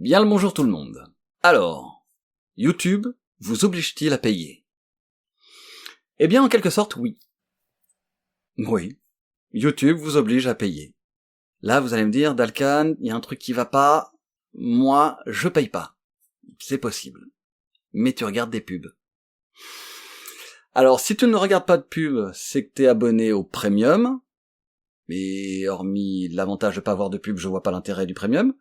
Bien le bonjour tout le monde. Alors, YouTube vous oblige-t-il à payer? Eh bien, en quelque sorte, oui. Oui, YouTube vous oblige à payer. Là, vous allez me dire, Dalkan, il y a un truc qui va pas, moi, je paye pas. C'est possible. Mais tu regardes des pubs. Alors, si tu ne regardes pas de pubs, c'est que t'es abonné au Premium. Mais hormis l'avantage de pas avoir de pub, je vois pas l'intérêt du Premium.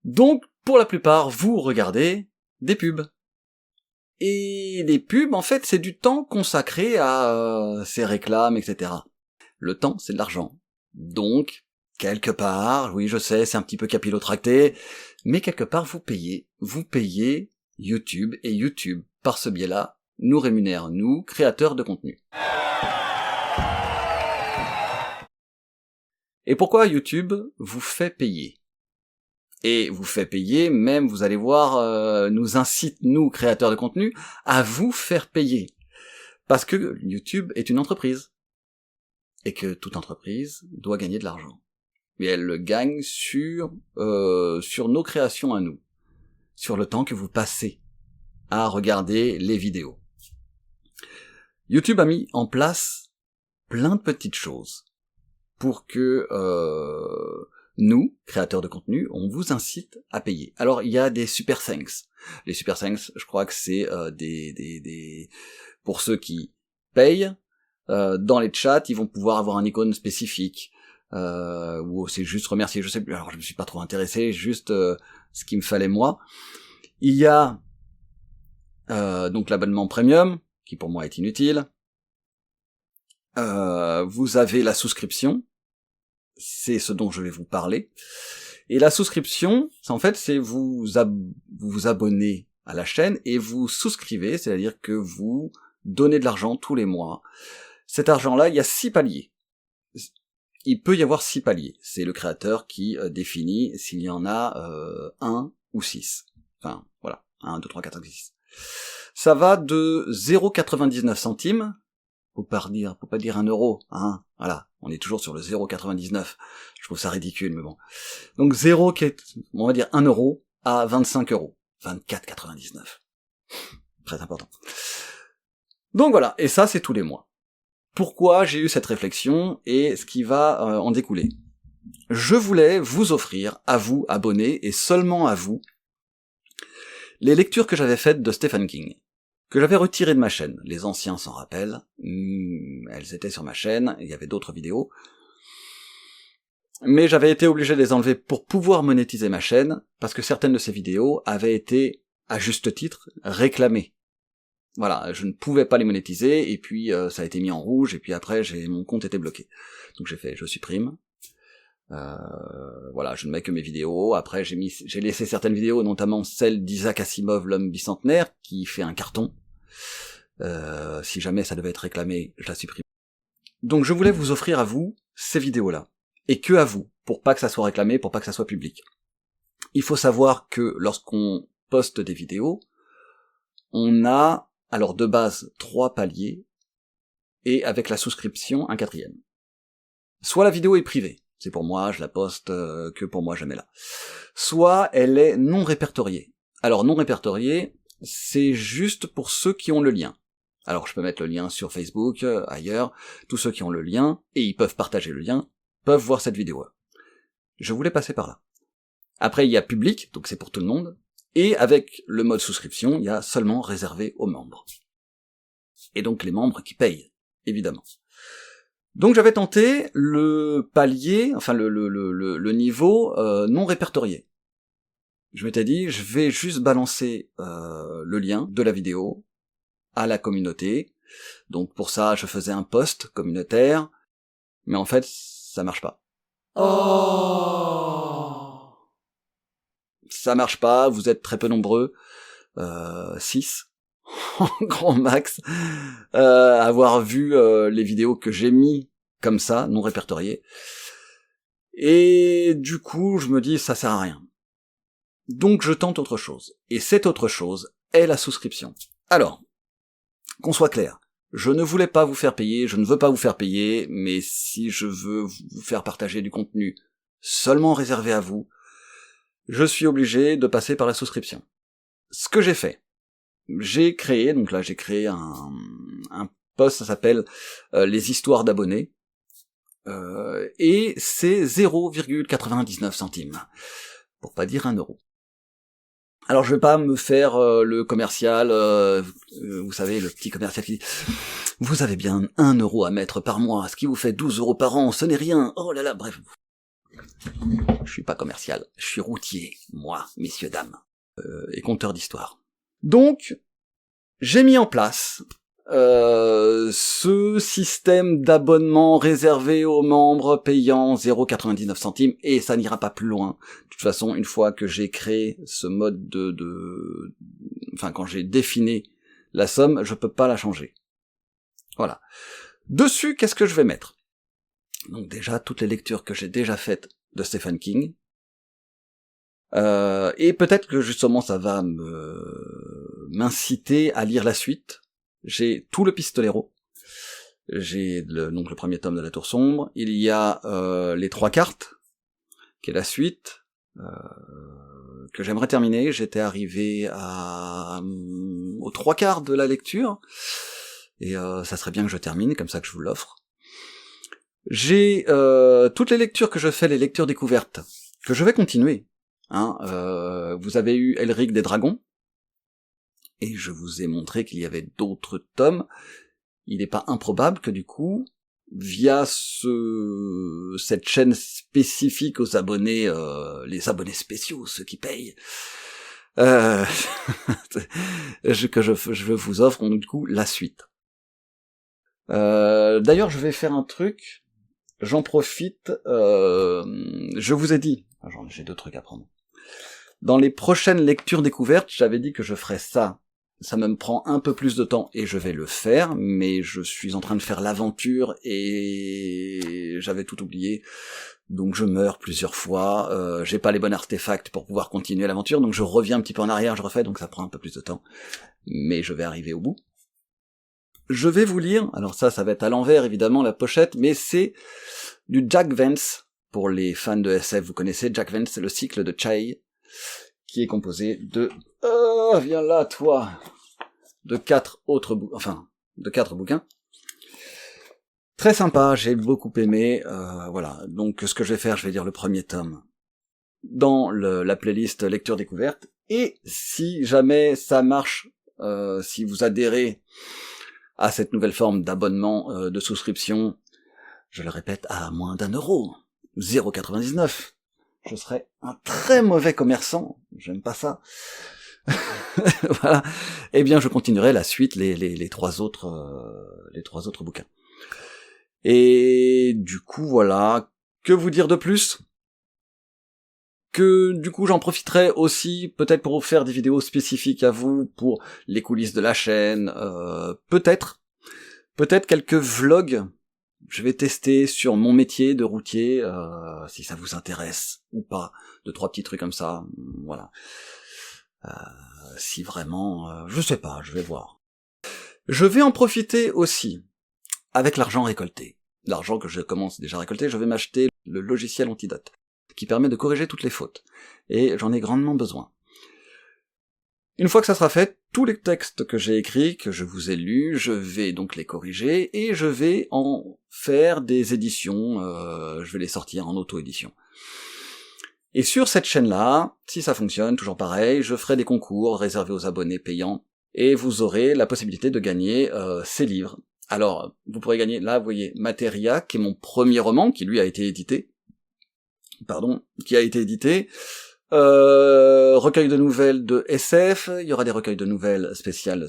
Donc, pour la plupart, vous regardez des pubs. Et les pubs, en fait, c'est du temps consacré à ces réclames, etc. Le temps, c'est de l'argent. Donc, quelque part, oui, je sais, c'est un petit peu capillotracté, mais quelque part, vous payez YouTube, et YouTube, par ce biais-là, nous rémunère, nous, créateurs de contenu. Et pourquoi YouTube vous fait payer? Et vous fait payer, même, vous allez voir, nous incite, nous, créateurs de contenu, à vous faire payer. Parce que YouTube est une entreprise. Et que toute entreprise doit gagner de l'argent. Et elle le gagne sur nos créations à nous. Sur le temps que vous passez à regarder les vidéos. YouTube a mis en place plein de petites choses pour que nous, créateurs de contenu, on vous incite à payer. Alors, il y a des super thanks. Les super thanks, je crois que c'est pour ceux qui payent, dans les chats, ils vont pouvoir avoir un icône spécifique, ou c'est juste remercier, je sais plus, alors je me suis pas trop intéressé, juste ce qu'il me fallait moi. Il y a donc l'abonnement premium, qui pour moi est inutile. Vous avez la souscription, c'est ce dont je vais vous parler. Et la souscription, en fait, c'est vous vous abonnez à la chaîne et vous souscrivez, c'est-à-dire que vous donnez de l'argent tous les mois. Cet argent-là, il y a 6 paliers. Il peut y avoir 6 paliers. C'est le créateur qui définit s'il y en a 1 ou 6. Enfin, voilà. 1, 2, 3, 4, 5, 6. Ça va de 0,99 centimes. Faut pas dire 1 euro, hein. Voilà. On est toujours sur le 0,99. Je trouve ça ridicule, mais bon. Donc 0, on va dire 1 euro à 25 euros. 24,99. Très important. Donc voilà. Et ça, c'est tous les mois. Pourquoi j'ai eu cette réflexion et ce qui va en découler. Je voulais vous offrir, à vous, abonnés, et seulement à vous, les lectures que j'avais faites de Stephen King, que j'avais retirées de ma chaîne. Les anciens s'en rappellent, elles étaient sur ma chaîne, il y avait d'autres vidéos, mais j'avais été obligé de les enlever pour pouvoir monétiser ma chaîne, parce que certaines de ces vidéos avaient été, à juste titre, réclamées. Voilà, je ne pouvais pas les monétiser, et puis ça a été mis en rouge, et puis après mon compte était bloqué. Donc je supprime. Voilà, je ne mets que mes vidéos. Après j'ai laissé certaines vidéos, notamment celle d'Isaac Asimov, l'homme bicentenaire, qui fait un carton. Si jamais ça devait être réclamé, je la supprime. Donc je voulais vous offrir à vous ces vidéos-là. Et que à vous, pour pas que ça soit réclamé, pour pas que ça soit public. Il faut savoir que lorsqu'on poste des vidéos, on a alors de base 3 paliers, et avec la souscription, un 4e. Soit la vidéo est privée, c'est pour moi, je la poste que pour moi, jamais là. Soit elle est non répertoriée. Alors non répertoriée, c'est juste pour ceux qui ont le lien. Alors je peux mettre le lien sur Facebook, ailleurs, tous ceux qui ont le lien, et ils peuvent partager le lien, peuvent voir cette vidéo. Je voulais passer par là. Après il y a public, donc c'est pour tout le monde, et avec le mode souscription, il y a seulement réservé aux membres. Et donc les membres qui payent, évidemment. Donc j'avais tenté le palier, enfin le niveau non répertorié. Je m'étais dit, je vais juste balancer le lien de la vidéo à la communauté. Donc pour ça, je faisais un post communautaire, mais en fait, ça marche pas. Oh, ça marche pas, vous êtes très peu nombreux, 6 en grand max, avoir vu les vidéos que j'ai mis comme ça, non répertoriées. Et du coup, je me dis, ça sert à rien. Donc je tente autre chose. Et cette autre chose est la souscription. Alors, qu'on soit clair, je ne voulais pas vous faire payer, je ne veux pas vous faire payer, mais si je veux vous faire partager du contenu seulement réservé à vous, je suis obligé de passer par la souscription. Ce que j'ai fait, j'ai créé un post, ça s'appelle les histoires d'abonnés, et c'est 0,99 centimes, pour pas dire 1 euro. Alors je vais pas me faire le commercial, vous savez, le petit commercial qui dit « Vous avez bien 1 euro à mettre par mois, ce qui vous fait 12 euros par an, ce n'est rien, oh là là, bref. » Je suis pas commercial, je suis routier, moi, messieurs, dames, et conteur d'histoire. Donc, j'ai mis en place ce système d'abonnement réservé aux membres payant 0,99 centimes, et ça n'ira pas plus loin. De toute façon, une fois que j'ai créé ce mode quand j'ai défini la somme, je peux pas la changer. Voilà. Dessus, qu'est-ce que je vais mettre? Donc déjà, toutes les lectures que j'ai déjà faites de Stephen King, et peut-être que justement ça va m'inciter à lire la suite. J'ai tout le Pistolero, j'ai donc le premier tome de La Tour Sombre, il y a les 3 cartes, qui est la suite, que j'aimerais terminer. J'étais arrivé aux 3/4 de la lecture, et ça serait bien que je termine, comme ça que je vous l'offre. J'ai toutes les lectures que je fais, les lectures découvertes, que je vais continuer. Vous avez eu Elric des Dragons, et je vous ai montré qu'il y avait d'autres tomes. Il n'est pas improbable que du coup, via cette chaîne spécifique aux abonnés, les abonnés spéciaux, ceux qui payent, que je vous offre donc, du coup la suite. D'ailleurs, je vais faire un truc, j'en profite, je vous ai dit, j'ai 2 trucs à prendre. Dans les prochaines lectures découvertes, j'avais dit que je ferais ça. Ça me prend un peu plus de temps et je vais le faire, mais je suis en train de faire l'aventure et j'avais tout oublié. Donc je meurs plusieurs fois, j'ai pas les bons artefacts pour pouvoir continuer l'aventure, donc je reviens un petit peu en arrière, je refais, donc ça prend un peu plus de temps. Mais je vais arriver au bout. Je vais vous lire, alors ça va être à l'envers évidemment la pochette, mais c'est du Jack Vance. Pour les fans de SF, vous connaissez Jack Vance, c'est le cycle de Chai, qui est composé de... Oh, viens là, toi! De 4 bouquins. Très sympa, j'ai beaucoup aimé, voilà. Donc, ce que je vais faire, je vais lire le premier tome dans la playlist lecture découverte, et si jamais ça marche, si vous adhérez à cette nouvelle forme d'abonnement, de souscription, je le répète, à moins d'1 euro, 0,99, je serais un très mauvais commerçant, j'aime pas ça. Voilà. Eh bien, je continuerai la suite, les 3 autres bouquins. Et du coup, voilà. Que vous dire de plus? Que du coup, j'en profiterai aussi, peut-être pour vous faire des vidéos spécifiques à vous, pour les coulisses de la chaîne, peut-être quelques vlogs. Je vais tester sur mon métier de routier, si ça vous intéresse ou pas, 2-3 petits trucs comme ça, voilà. Si vraiment, je sais pas, je vais voir. Je vais en profiter aussi, avec l'argent récolté. L'argent que je commence déjà à récolter, je vais m'acheter le logiciel Antidote, qui permet de corriger toutes les fautes. Et j'en ai grandement besoin. Une fois que ça sera fait, tous les textes que j'ai écrits, que je vous ai lus, je vais donc les corriger, et je vais en faire des éditions, je vais les sortir en auto-édition. Et sur cette chaîne-là, si ça fonctionne, toujours pareil, je ferai des concours réservés aux abonnés payants, et vous aurez la possibilité de gagner ces livres. Alors, vous pourrez gagner, là, vous voyez, Materia, qui est mon premier roman, qui lui a été édité, recueil de nouvelles de SF, il y aura des recueils de nouvelles spéciales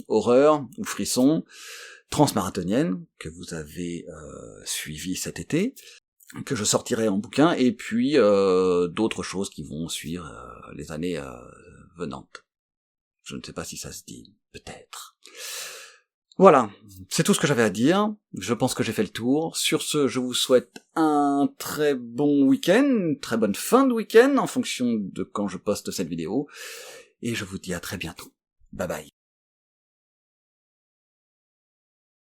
horreur ou frisson, transmarathonienne, que vous avez suivi cet été, que je sortirai en bouquin, et puis d'autres choses qui vont suivre les années venantes. Je ne sais pas si ça se dit, peut-être. Voilà, c'est tout ce que j'avais à dire, je pense que j'ai fait le tour. Sur ce, je vous souhaite un très bon week-end, une très bonne fin de week-end, en fonction de quand je poste cette vidéo, et je vous dis à très bientôt. Bye bye.